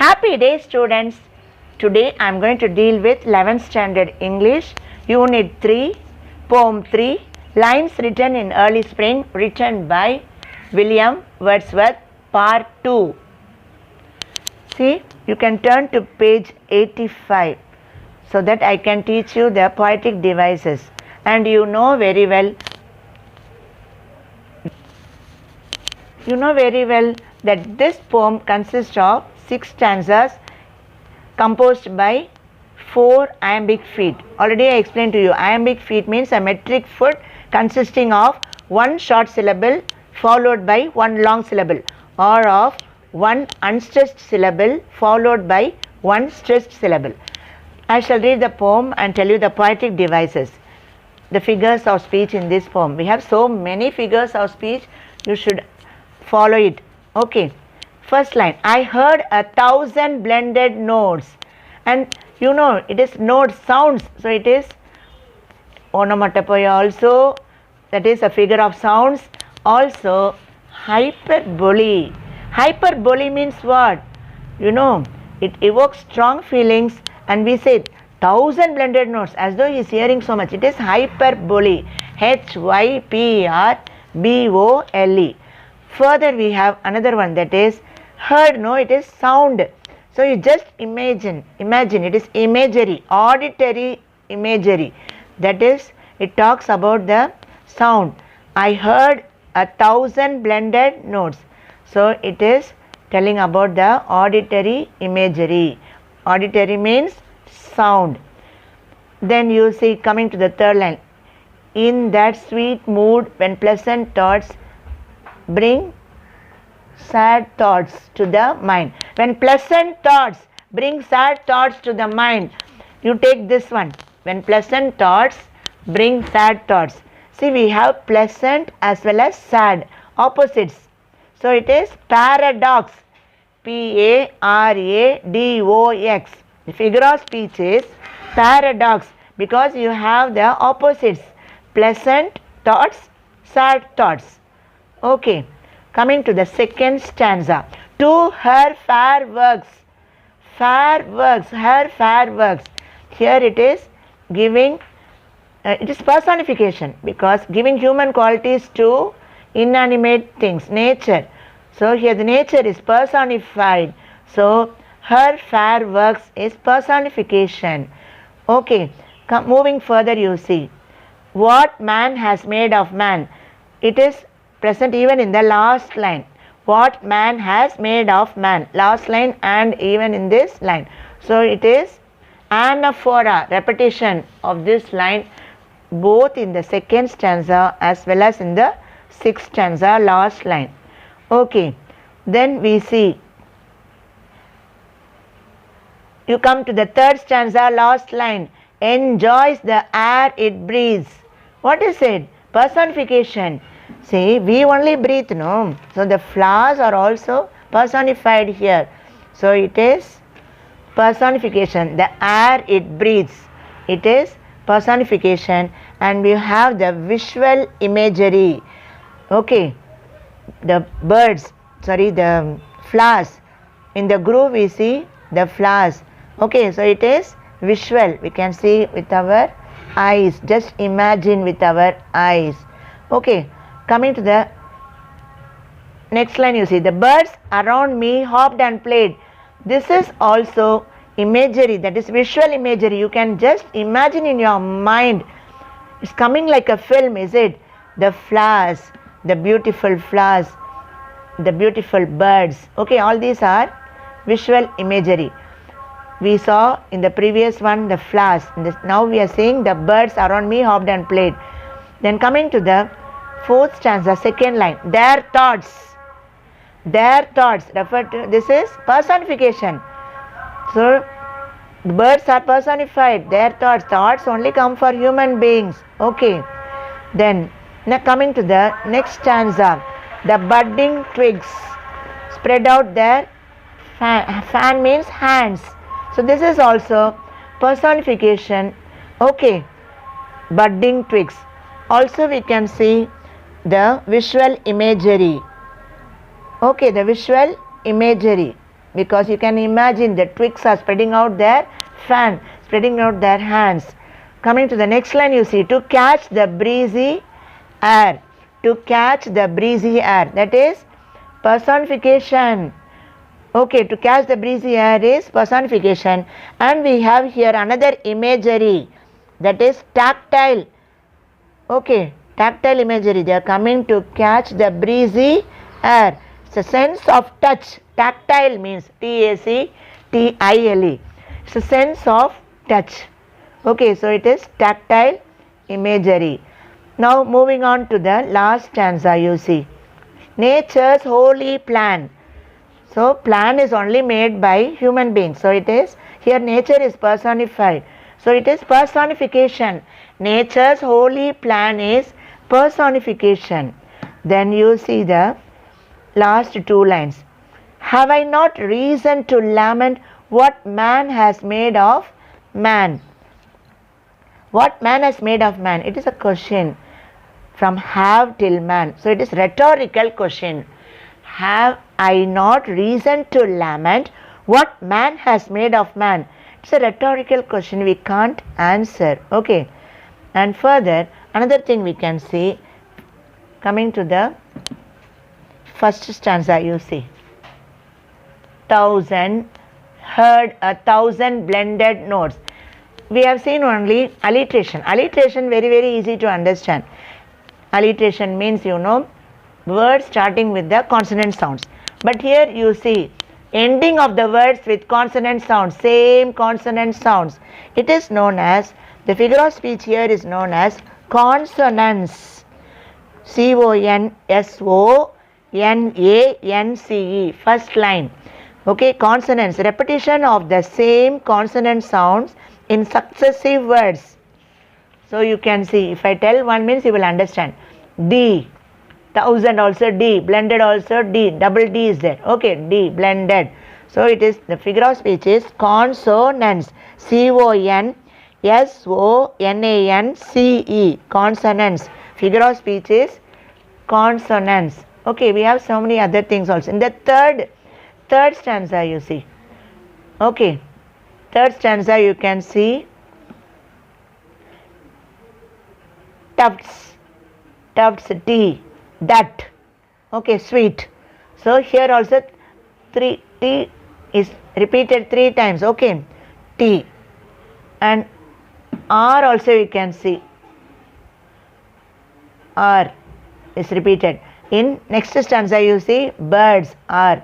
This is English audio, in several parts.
Happy day, students. Today I am going to deal with 11th standard English, Unit 3, Poem 3, Lines written in early spring, written by William Wordsworth, Part 2. See, you can turn to page 85 so that I can teach you the poetic devices. And you know very well that this poem consists of 6 stanzas composed by 4 iambic feet. Already I explained to you, iambic feet means a metric foot consisting of one short syllable followed by one long syllable, or of one unstressed syllable followed by one stressed syllable. I shall read the poem and tell you the poetic devices, the figures of speech in this poem. We have so many figures of speech, you should follow it. Okay. First line, I heard 1,000 blended notes, and you know it is notes, sounds, so it is onomatopoeia also, that is a figure of sounds. Also hyperbole. Hyperbole means what? You know, it evokes strong feelings, and we say 1,000 blended notes as though he is hearing so much. It is hyperbole. Hyperbole. Further we have another one, that is heard. No, it is sound. So you just imagine it is imagery, auditory imagery. That is, it talks about the sound. I heard 1,000 blended notes. So it is telling about the auditory imagery. Auditory means sound. Then you see, coming to the third line, in that sweet mood when pleasant thoughts bring sad thoughts to the mind. When pleasant thoughts bring sad thoughts to the mind, you take this one. When pleasant thoughts bring sad thoughts. See, we have pleasant as well as sad, opposites. So it is paradox. Paradox. The figure of speech is paradox because you have the opposites. Pleasant thoughts, sad thoughts. Okay. Coming to the second stanza. To her fair works. Fair works. Her fair works. Here it is giving, it is personification, because giving human qualities to inanimate things, nature. So here the nature is personified. So her fair works is personification. Okay. Moving further, you see, what man has made of man. It is present even in the last line. What man has made of man. Last line and even in this line. So it is anaphora, repetition of this line both in the second stanza as well as in the sixth stanza, last line. Okay. Then we see, you come to the third stanza, last line. Enjoys the air it breathes. What is it? Personification. See, we only breathe, no? So the flowers are also personified here. So it is personification. The air it breathes. It is personification. And we have the visual imagery. Okay. The birds, the flowers. In the groove we see the flowers. Okay, so it is visual. We can see with our eyes. Just imagine with our eyes. Okay. Coming to the next line, you see, the birds around me hopped and played. This is also imagery, that is visual imagery. You can just imagine in your mind. It's coming like a film, is it? The flowers, the beautiful flowers, the beautiful birds. Okay, all these are visual imagery. We saw in the previous one the flowers. Now we are seeing the birds around me hopped and played. Then coming to the fourth stanza, second line, their thoughts refer to, this is personification. So the birds are personified, their thoughts only come for human beings. Okay. Then now coming to the next stanza, the budding twigs spread out their fan means hands. So this is also personification. Okay. Budding twigs. Also we can see the visual imagery. Okay, the visual imagery. because you can imagine the twigs are spreading out their fan, spreading out their hands. Coming to the next line, you see, to catch the breezy air. To catch the breezy air, that is personification. Okay, to catch the breezy air is personification. And we have here another imagery, that is tactile. Okay, tactile imagery. They are coming to catch the breezy air. It's a sense of touch. Tactile means Tactile. It's a sense of touch. Okay, so it is tactile imagery. Now moving on to the last stanza, you see. Nature's holy plan. So plan is only made by human beings. So it is, here nature is personified. So it is personification. Nature's holy plan is personification. Then you see the last two lines. Have I not reason to lament what man has made of man? What man has made of man? It is a question from have till man. So it is rhetorical question. Have I not reason to lament what man has made of man? It's a rhetorical question, we can't answer. Okay. And further, another thing we can see, coming to the first stanza, you see. 1,000 heard 1,000 blended notes. We have seen only alliteration. Alliteration very easy to understand. Alliteration means, you know, words starting with the consonant sounds. But here you see ending of the words with consonant sounds, same consonant sounds. It is known as, the figure of speech here is known as consonance. Consonance, first line. Okay, consonants, repetition of the same consonant sounds in successive words. So you can see, if I tell one means you will understand. D, 1,000 also D, blended also D, double D is there. Okay, D, blended. So it is, the figure of speech is consonants. Consonance, consonants. Figure of speech is consonants. Okay, we have so many other things also. In the third stanza, you see. Okay, third stanza you can see tufts, T, that. Okay, sweet. So here also T is repeated 3 times. Okay, T. And R also you can see. R is repeated. In next stanza you see birds, R.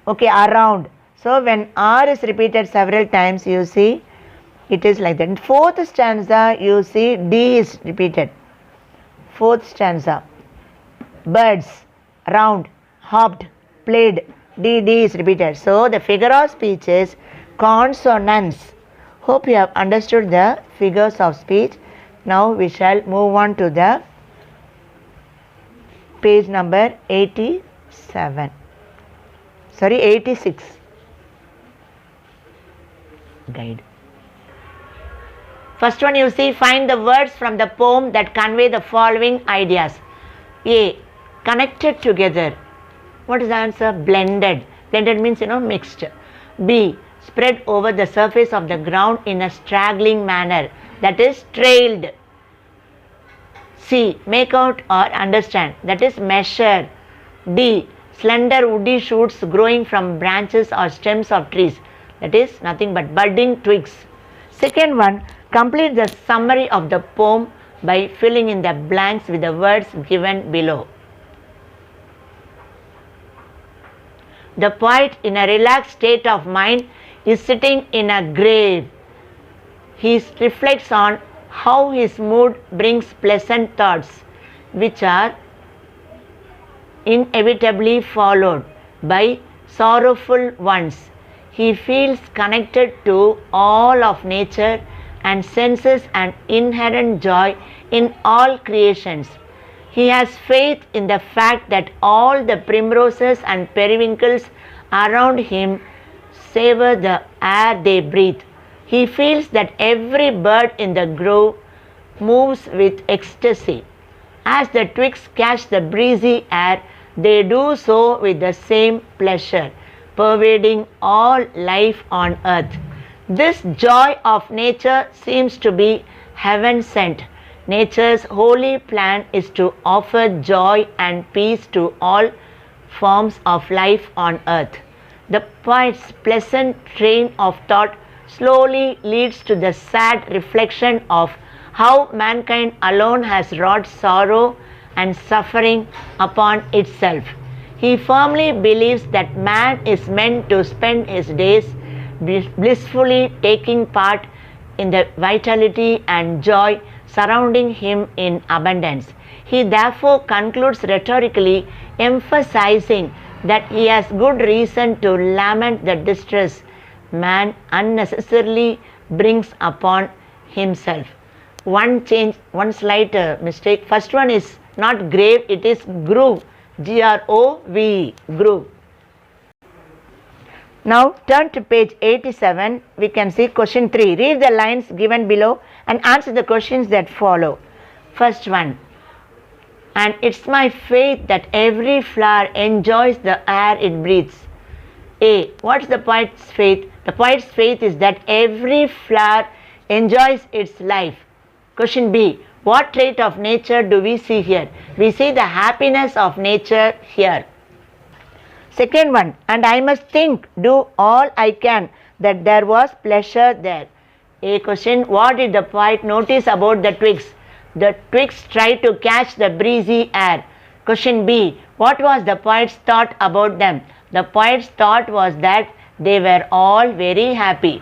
Okay, around. So when R is repeated several times, you see it is like that. In fourth stanza you see D is repeated. Fourth stanza, birds, round, hopped, played, D is repeated. So the figure of speech is consonants. Hope you have understood the figures of speech. Now we shall move on to the page number 86. Guide. First one you see, find the words from the poem that convey the following ideas. A, connected together. What is the answer? Blended. Blended means, you know, mixed. B, spread over the surface of the ground in a straggling manner. That is trailed. C, make out or understand. That is measure. D, slender woody shoots growing from branches or stems of trees. That is nothing but budding twigs. Second one, complete the summary of the poem by filling in the blanks with the words given below. The poet, in a relaxed state of mind, is sitting in a grave. He reflects on how his mood brings pleasant thoughts, which are inevitably followed by sorrowful ones. He feels connected to all of nature and senses an inherent joy in all creations. He has faith in the fact that all the primroses and periwinkles around him savor the air they breathe. He feels that every bird in the grove moves with ecstasy. As the twigs catch the breezy air, they do so with the same pleasure. pervading all life on earth. This joy of nature seems to be heaven sent. Nature's holy plan is to offer joy and peace to all forms of life on earth. The poet's pleasant train of thought slowly leads to the sad reflection of how mankind alone has wrought sorrow and suffering upon itself. He firmly believes that man is meant to spend his days blissfully taking part in the vitality and joy surrounding him in abundance. He therefore concludes rhetorically, emphasizing that he has good reason to lament the distress man unnecessarily brings upon himself. One slight mistake. First one is not grave, it is groove. Grove, groove. Now turn to page 87. We can see question 3. Read the lines given below and answer the questions that follow. First one. And it's my faith that every flower enjoys the air it breathes. A. What's the poet's faith? The poet's faith is that every flower enjoys its life. Question B. What trait of nature do we see here? We see the happiness of nature here. Second one. And I must think, do all I can, that there was pleasure there. A question. What did the poet notice about the twigs? The twigs tried to catch the breezy air. Question B. What was the poet's thought about them? The poet's thought was that they were all very happy.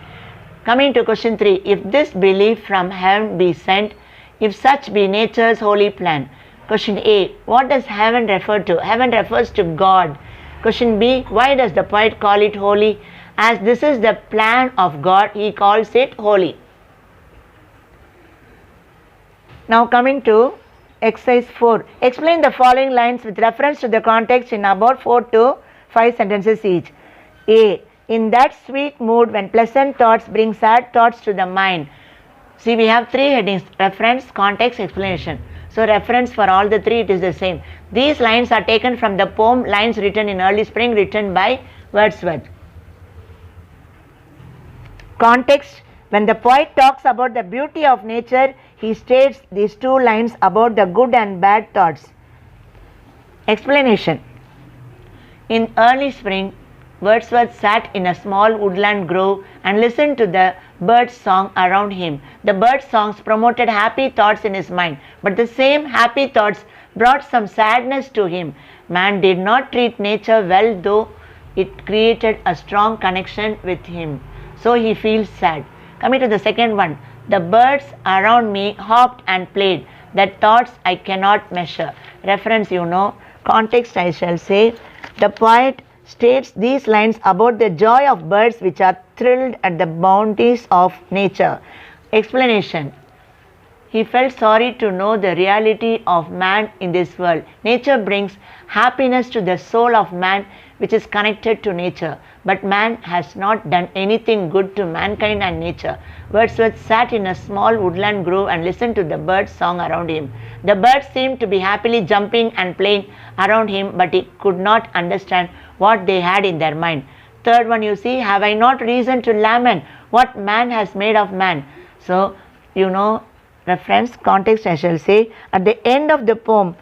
Coming to question 3. If this belief from heaven be sent, if such be nature's holy plan. Question A. What does heaven refer to? Heaven refers to God. Question B. Why does the poet call it holy? As this is the plan of God, he calls it holy. Now coming to exercise 4. Explain the following lines with reference to the context in about 4 to 5 sentences each. A. In that sweet mood when pleasant thoughts bring sad thoughts to the mind. See, we have 3 headings: reference, context, explanation. So reference for all the 3, it is the same. These lines are taken from the poem Lines Written in Early Spring, written by Wordsworth. Context. When the poet talks about the beauty of nature, he states these 2 lines about the good and bad thoughts. Explanation. In early spring, Wordsworth sat in a small woodland grove and listened to the birds' song around him. The birds' songs promoted happy thoughts in his mind, but the same happy thoughts brought some sadness to him. Man did not treat nature well, though it created a strong connection with him. So he feels sad. Coming to the second one. The birds around me hopped and played. Their thoughts I cannot measure. Reference you know. Context I shall say. The poet states these lines about the joy of birds which are thrilled at the bounties of nature. Explanation. He felt sorry to know the reality of man in this world. Nature brings happiness to the soul of man, which is connected to nature. But man has not done anything good to mankind and nature. Wordsworth sat in a small woodland grove and listened to the birds' song around him. The birds seemed to be happily jumping and playing around him, but he could not understand what they had in their mind. Third one, you see, have I not reason to lament what man has made of man? So, you know, reference, context I shall say. At the end of the poem,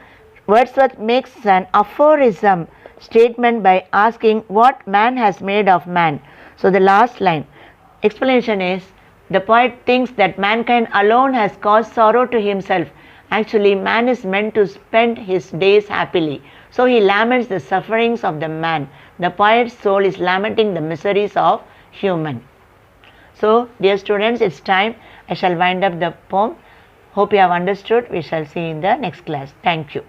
Wordsworth makes an aphorism statement by asking what man has made of man. So the last line. Explanation is, the poet thinks that mankind alone has caused sorrow to himself. Actually, man is meant to spend his days happily. So he laments the sufferings of the man. The poet's soul is lamenting the miseries of human. So, dear students, it's time. I shall wind up the poem. Hope you have understood. We shall see in the next class. Thank you.